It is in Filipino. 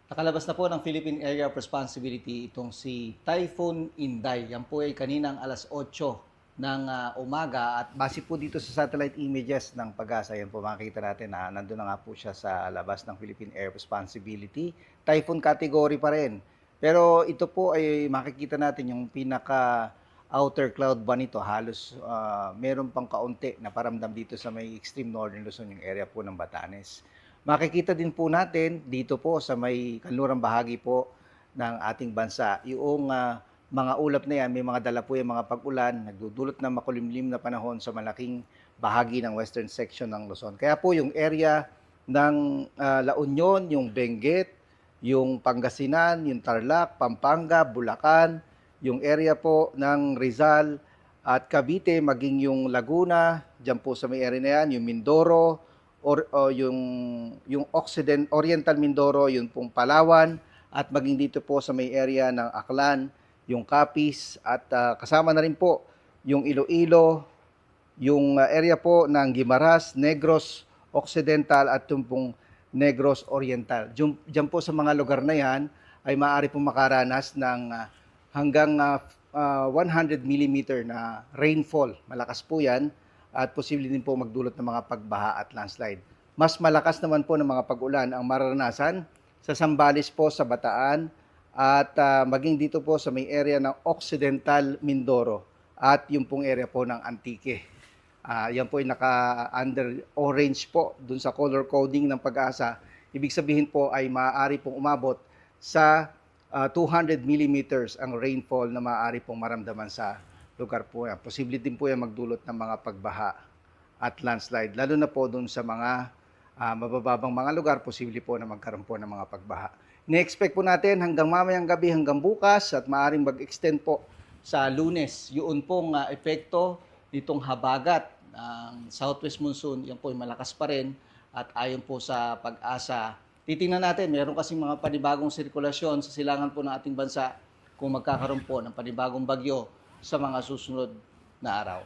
Nakalabas na po ng Philippine Area of Responsibility itong si Typhoon Inday. Yan po ay kaninang alas 8 ng umaga at base po dito sa satellite images ng Pag-asa, yan po makikita natin na nandun na nga po siya sa labas ng Philippine Area of Responsibility. Typhoon category pa rin. Pero ito po ay makikita natin yung pinaka outer cloud ba nito, halos meron pang kaunti na paramdam dito sa may extreme northern Luzon, yung area po ng Batanes. Makikita din po natin dito po sa may kanlurang bahagi po ng ating bansa, yung mga ulap na yan, may mga dala po yung mga pag-ulan, nagdudulot ng makulimlim na panahon sa malaking bahagi ng western section ng Luzon. Kaya po yung area ng La Union, yung Benguet, yung Pangasinan, yung Tarlac, Pampanga, Bulacan, yung area po ng Rizal at Cavite, maging yung Laguna, dyan po sa may area na yan, yung Mindoro, o yung Oriental Mindoro, yung pong Palawan, at maging dito po sa may area ng Aklan, yung Capiz, at kasama na rin po yung Iloilo, yung area po ng Guimaras, Negros Occidental, at yung pong Negros Oriental. Diyan po sa mga lugar na yan ay maaari pong makaranas ng hanggang 100 mm na rainfall. Malakas po yan at posible din po magdulot ng mga pagbaha at landslide. Mas malakas naman po ng mga pag-ulan ang mararanasan sa Zambales po sa Bataan at maging dito po sa may area ng Occidental Mindoro at yung pong area po ng Antique. Yan po ay naka-under orange po dun sa color coding ng Pag-asa. Ibig sabihin po ay maaari pong umabot sa 200 millimeters ang rainfall na maaari pong maramdaman sa lugar po yan. Posible din po yan magdulot ng mga pagbaha at landslide. Lalo na po dun sa mga mabababang mga lugar, posible po na magkaroon po ng mga pagbaha. Ne-expect po natin hanggang mamayang gabi, hanggang bukas at maaaring mag-extend po sa Lunes. Yun pong epekto nitong habagat ng southwest monsoon, yan po ay malakas pa rin at ayon po sa Pag-asa. Titingnan natin, meron kasing mga panibagong sirkulasyon sa silangan po ng ating bansa kung magkakaroon po ng panibagong bagyo sa mga susunod na araw.